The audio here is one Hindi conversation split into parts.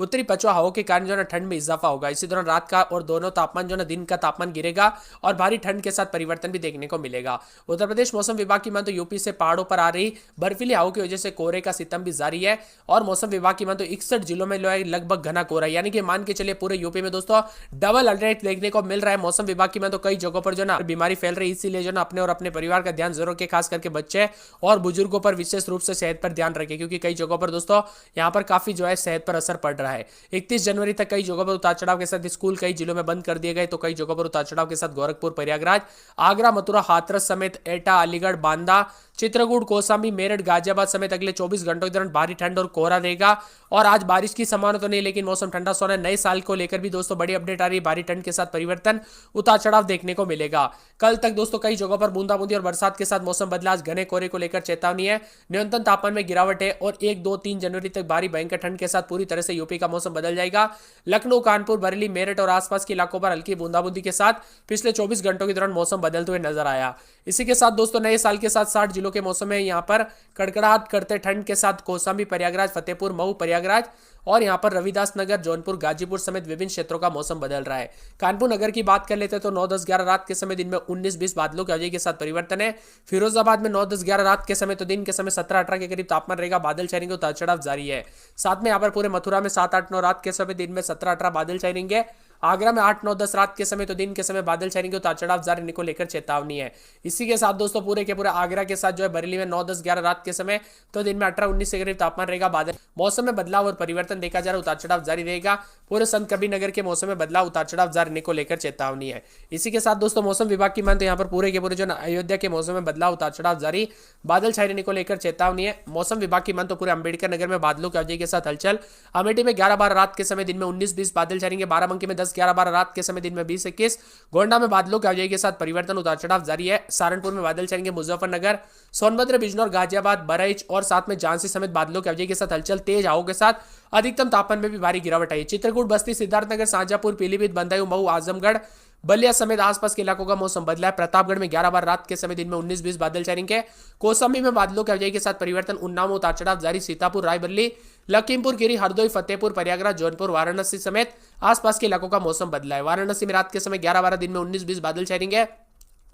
उत्तरी पछुआ हवा के कारण जो है ठंड में इजाफा होगा। इसी दौरान रात का और दोनों तापमान जो है दिन का तापमान गिरेगा और भारी ठंड के साथ परिवर्तन भी देखने को मिलेगा। उत्तर प्रदेश मौसम विभाग की माने तो यूपी से पहाड़ों पर आ रही बर्फीली हवा की वजह से कोहरे का सितम भी जारी है और मौसम विभाग की माने तो 61 जिलों में लगभग घना कोहरा, यानी कि मान के चलिए पूरे यूपी में दोस्तों डबल अलर्ट देखने को मिल रहा है। मौसम विभाग की माने तो कई जगहों पर जो ना बीमारी फैल रही है, इसीलिए जो ना अपने और अपने परिवार का ध्यान जरूर रखें, खास करके बच्चे और बुजुर्गों पर विशेष रूप से सेहत पर ध्यान रखें, क्योंकि कई जगहों पर दोस्तों यहाँ पर काफी जो है सेहत पर असर पड़ रहा है। 31 जनवरी तक कई जगहों पर उतार चढ़ाव के साथ स्कूल कई जिलों में बंद कर दिए गए, तो कई जगहों पर उतार चढ़ाव के साथ गोरखपुर, प्रयागराज, आगरा, मथुरा, हाथरस समेत एटा, अलीगढ़, बांदा, चित्रकूट, कौशाम्बी, मेरठ, गाजियाबाद समेत अगले 24 घंटों के दौरान भारी ठंड और कोहरा रहेगा। और आज बारिश की संभावना तो नहीं, लेकिन मौसम ठंडा सोना। नए साल को लेकर भी दोस्तों बड़ी अपडेट आ रही है, भारी ठंड के साथ परिवर्तन, उतार चढ़ाव देखने को मिलेगा। कल तक दोस्तों कई जगहों पर बूंदाबूंदी और बरसात के साथ मौसम बदला। आज घने कोहरे को लेकर चेतावनी है, न्यूनतम तापमान में गिरावट है और 1, 2, 3 जनवरी तक भारी भयंकर ठंड के साथ पूरी तरह से यूपी का मौसम बदल जाएगा। लखनऊ, कानपुर, बरेली, मेरठ और आसपास के इलाकों पर हल्की बूंदाबूंदी के साथ पिछले 24 घंटों के दौरान मौसम बदलते हुए नजर आया। इसी के साथ दोस्तों नए साल के साथ 60 जिलों के मौसम में यहाँ पर कड़कड़ाहट करते ठंड के साथ कौशाम्बी, प्रयागराज, फतेहपुर, मऊ, प्रयागराज और यहां पर रविदास नगर, जौनपुर, गाजीपुर समेत विभिन्न क्षेत्रों का मौसम बदल रहा है। कानपुर नगर की बात कर लेते हैं तो 9, 10, 11 रात के समय दिन में 19-20 बादलों की आवाजाही के साथ परिवर्तन है। फिरोजाबाद में 9, 10, 11 रात के समय तो दिन के समय 17, 18 के करीब तापमान रहेगा, बादल छाएंगे, उतार चढ़ाव जारी है। साथ में यहाँ पर पूरे मथुरा में 7, 8, 9 रात के समय दिन में 17, 18 बादल छाएंगे। आगरा में 8, 9, 10 रात के समय तो दिन के समय बादल छाएंगे, उतार चढ़ाव जारी रहने को लेकर चेतावनी है। इसी के साथ दोस्तों पूरे के पूरे आगरा के साथ जो है बरेली में 9, 10, 11 रात के समय तो दिन में 18, 19 के करीब तापमान रहेगा। बादल मौसम में बदलाव और परिवर्तन देखा जा रहा है, उतार चढ़ाव जारी रहेगा। पूरे संत कबीर नगर के मौसम में बदलाव, उतार चढ़ाव जारी रहने को लेकर चेतावनी है। इसी के साथ दोस्तों मौसम विभाग की माने तो यहाँ पर पूरे के पूरे जो अयोध्या के मौसम में बदलाव, उतार चढ़ाव जारी, बादल छाए रहने को लेकर चेतावनी है। मौसम विभाग की माने तो पूरे अंबेडकर नगर में बादलों की आवाजाही के साथ हलचल। अमेठी में 11, 12 रात के समय दिन में 19-20 बादल छाएंगे। बाराबंकी में 10, 11, 12 रात के समय दिन में 20, 21। गोंडा में बादलों की आवाजाही के साथ परिवर्तन, उतार चढ़ाव जारी है। सहारनपुर में बादल छाएंगे। मुजफ्फरनगर, सोनभद्र, बिजनौर, गाजियाबाद, बहराइच और साथ में झांसी समेत बादलों की आवाजाही के साथ हलचल, तेज हवाओं के साथ अधिकतम तापमान में भी भारी गिरावट आई। चित्रकूट, बस्ती, सिद्धार्थनगर, शाहजहांपुर, पीलीभीत, बदायूं, मऊ, आजमगढ़, बलिया समेत आसपास के इलाकों का मौसम बदला है। प्रतापगढ़ में 11, 12 रात के समय दिन में 19-20 बादल छाएंगे। कौशाम्बी में बादलों की आवाजाही के साथ परिवर्तन, उन्नाव में उतार चढ़ाव जारी। सीतापुर, रायबरेली, लखीमपुर खीरी, हरदोई, फतेहपुर, प्रयागराज, जौनपुर, वाराणसी समेत आसपास के इलाकों का मौसम बदला है। वाराणसी में रात के समय 11, 12 दिन में 19-20 बादल छाएंगे।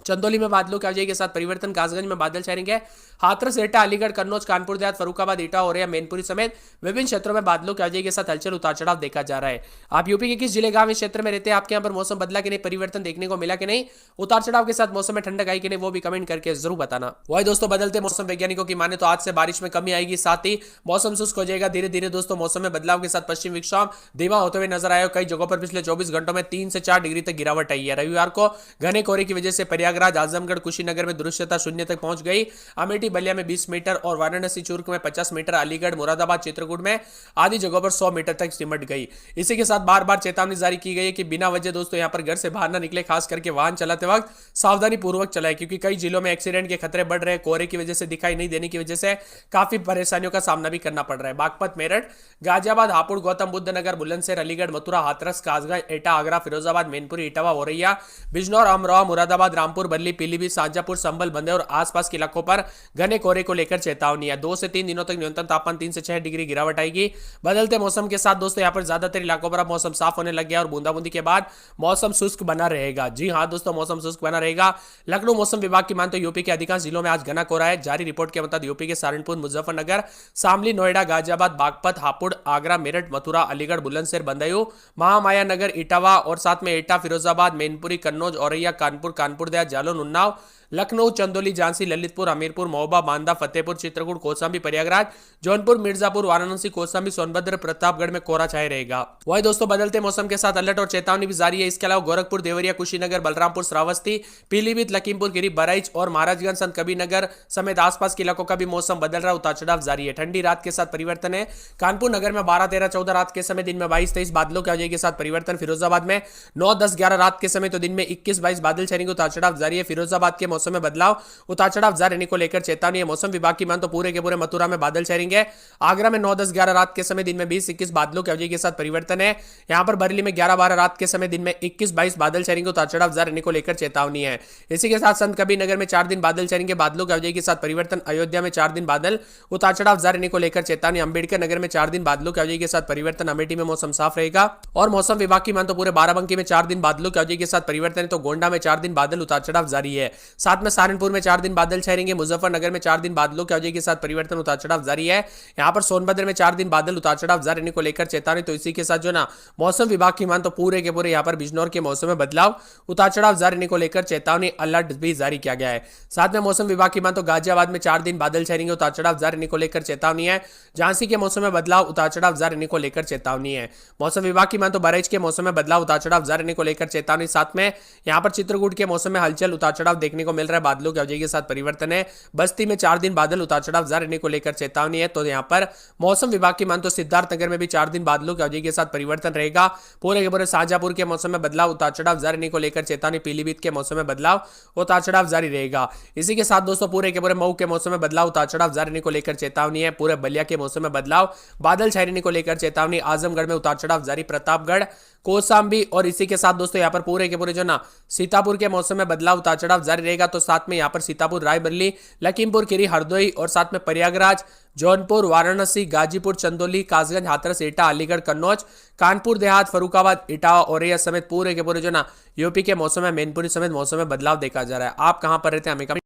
चंदौली में बादलों की आवाजाही के साथ परिवर्तन, कासगंज में बादल छाएंगे। हाथरस, एटा, अलीगढ़, कन्नौज, कानपुर देहात, फरुखाबाद, इटा, औरैया, मैनपुरी समेत विभिन्न क्षेत्रों में बादलों की आवाजाही के साथ हलचल, उतार चढ़ाव देखा जा रहा है। आप यूपी के किस जिले, गांव, इस क्षेत्र में रहते हैं? आपके यहाँ पर मौसम बदला कि नहीं, परिवर्तन देखने को मिला कि नहीं, उतार चढ़ाव के साथ मौसम में ठंडक आई कि नहीं, वो भी कमेंट करके जरूर बताना। वही दोस्तों बदलते मौसम वैज्ञानिकों की माने तो आज से बारिश में कमी आएगी, साथ ही मौसम शुष्क हो जाएगा धीरे धीरे। दोस्तों मौसम में बदलाव के साथ पश्चिम विक्षोभ धीमा होते हुए नजर आया। कई जगहों पर पिछले 24 घंटों में 3 से 4 डिग्री तक गिरावट आई है। रविवार को घने कोहरे की वजह से प्रयागराज, आजमगढ़, कुशीनगर में दृश्यता शून्य तक पहुंच गई। अमेठी, बलिया में 20 मीटर और वाराणसी, चूर्क में 50 मीटर, अलीगढ़, मुरादाबाद, चित्रकूट में आदि जगहों पर 100 मीटर तक सिमट गई। इसी के साथ बार बार चेतावनी जारी की गई है कि बिना वजह दोस्तों यहां पर घर से बाहर ना निकले, खास करके वाहन चलाते वक्त सावधानी पूर्वक चलाएं, क्योंकि कई जिलों में एक्सीडेंट के खतरे बढ़ रहे हैं। कोहरे की वजह से दिखाई नहीं देने की वजह से काफी परेशानियों का सामना भी करना पड़ रहा है। बागपत, मेरठ, गाजियाबाद, हापुड़, गौतम बुद्ध नगर, बुलंदशहर, अलीगढ़, मथुरा, हाथरस, कासगंज, एटा, आगरा, फिरोजाबाद, मैनपुरी, इटावा, औरैया, बिजनौर, अमरोहा, मुरादाबाद, रामपुर, बल्ली, पीलीभीत, शाहजहांपुर, संभल, बंदे और आसपास के इलाकों पर घने कोहरे को लेकर चेतावनी है। 2 से 3 दिनों तक न्यूनतम तापमान 3 से 6 डिग्री गिरावट आएगी। बदलते मौसम के साथ दोस्तों यहाँ पर ज्यादातर इलाकों पर अब मौसम साफ होने लग गया और बूंदाबूंदी के बाद मौसम शुष्क बना रहेगा। जी हाँ दोस्तों, मौसम शुष्क बना रहेगा। लखनऊ मौसम विभाग की माने तो यूपी के अधिकांश जिलों में आज घना कोहरा है। जारी रिपोर्ट के मुताबिक यूपी के सहारनपुर, मुजफ्फरनगर, शामली, नोएडा, गाजियाबाद, बागपत, हापुड़, आगरा, मेरठ, मथुरा, अलीगढ़, बुलंदशहर, बदायूं, महामाया नगर, इटावा और साथ में एटा, फिरोजाबाद, मैनपुरी, कन्नौज, औरैया, कानपुर देहात, जालौन, उन्नाव, लखनऊ, चंदौली, झांसी, ललितपुर, हमीरपुर, महोबा, बांदा, फतेहपुर, चित्रकूट, कौशाम्बी, प्रयागराज, जौनपुर, मिर्जापुर, वाराणसी, कौशाम्बी, सोनभद्र, प्रतापगढ़ में कोहरा छाया रहेगा। वही दोस्तों बदलते मौसम के साथ अलर्ट और चेतावनी भी जारी है। इसके अलावा गोरखपुर, देवरिया, कुशीनगर, बलरामपुर, श्रावस्ती, पीलीभीत, लखीमपुर खीरी, बहराइच और महाराजगंज, संत कबीर नगर समेत आसपास के इलाकों का भी मौसम बदल रहा है, उतार चढ़ाव जारी है। ठंडी रात के साथ परिवर्तन है। कानपुर नगर में 12, 13, 14 रात के समय दिन में 22, 23 बादलों की आवाजाही के साथ परिवर्तन। फिरोजाबाद में 9, 10, 11 रात के समय तो दिन में 21, 22 बादल छाएंगे, उतार चढ़ाव जारी है। फिरोजाबाद के मौसम मौसम में बदलाव, उतार चढ़ाव जारी रहने को लेकर चेतावनी है। मौसम विभाग की मान तो पूरे के पूरे मथुरा में बादल छाएंगे। आगरा में 9, 10, 11 रात के समय, दिन में 20, 21 बादलों की अवधि के साथ परिवर्तन है। यहां पर बरेली में 11, 12 रात के समय, दिन में 21, 22 बादल छाएंगे। उतार चढ़ाव जारी रहने को लेकर चेतावनी है। इसी के साथ संत कबीर नगर में 4 दिन बादल छाएंगे, बादलों की अवधि के साथ परिवर्तन। अयोध्या में 4 दिन बादल, उतार चढ़ाव जारी रहने को लेकर चेतावनी। अंबेडकर नगर में 4 दिन बादलों की अवधि के साथ परिवर्तन। अमेठी में मौसम साफ रहेगा। और मौसम विभाग की मान तो पूरे बाराबंकी में 4 दिन बादलों की अवधि के साथ परिवर्तन है। तो गोंडा में 4 दिन बादल, उतार चढ़ाव जारी है। साथ में सहारनपुर में 4 दिन बादल छाएंगे। मुजफ्फरनगर में 4 दिन बादलों की अवधि के साथ परिवर्तन, उतार चढ़ाव जारी है। यहां पर सोनभद्र में 4 दिन बादल, उतार चढ़ाव जारी रहने को लेकर चेतावनी। तो इसी के साथ जो ना मौसम विभाग की मान तो पूरे के पूरे यहां पर बिजनौर के मौसम में बदलाव, उतार चढ़ाव जारी रहने को लेकर चेतावनी, अलर्ट भी जारी किया गया है। साथ में मौसम विभाग की मान तो गाजियाबाद में 4 दिन बादल छाएंगे, उतार चढ़ाव जारी रहने को लेकर चेतावनी है। झांसी के मौसम में बदलाव, उतार चढ़ाव जारी रहने को लेकर चेतावनी है। मौसम विभाग की मान तो बहराइच के मौसम में बदलाव, उतार चढ़ाव जारी रहने को लेकर चेतावनी। साथ में यहां पर चित्रकूट के मौसम में हलचल, उतार चढ़ाव देखने को मिल रहा है। बादलों की अवधि के साथ परिवर्तन है। बस्ती में 4 दिन बादल, उतार चढ़ाव जारी रहने को लेकर चेतावनी है। तो यहां पर मौसम विभाग की मान तो सिद्धार्थनगर में भी 4 दिन बादलों की अवधि के साथ परिवर्तन रहेगा। पूरे के पूरे शाहजहांपुर के मौसम में बदलाव, उतार चढ़ाव जारी रहने को लेकर चेतावनी। पीलीभीत के मौसम में बदलाव, उतार चढ़ाव जारी रहेगा। इसी के साथ दोस्तों पूरे के पूरे मऊ के मौसम में बदलाव, उतार चढ़ाव जारी रहने को लेकर चेतावनी है। पूरे बलिया के मौसम में बदलाव, बादल छाए रहने को लेकर चेतावनी। आजमगढ़ में उतार चढ़ाव जारी, प्रतापगढ़, कौशाम्बी और इसी के साथ दोस्तों यहाँ पर पूरे के पूरे जो ना सीतापुर के मौसम में बदलाव, उतार चढ़ाव जारी रहेगा। तो साथ में यहाँ पर सीतापुर, रायबरेली, लखीमपुर खीरी, हरदोई और साथ में प्रयागराज, जौनपुर, वाराणसी, गाजीपुर, चंदौली, कासगंज, हाथरस, एटा, अलीगढ़, कन्नौज, कानपुर देहात, फरुखाबाद, इटावा, औरैया समेत पूरे के पूरे जो ना यूपी के मौसम में मैनपुरी समेत मौसम में बदलाव देखा जा रहा है। आप कहां पर रहते हैं हमें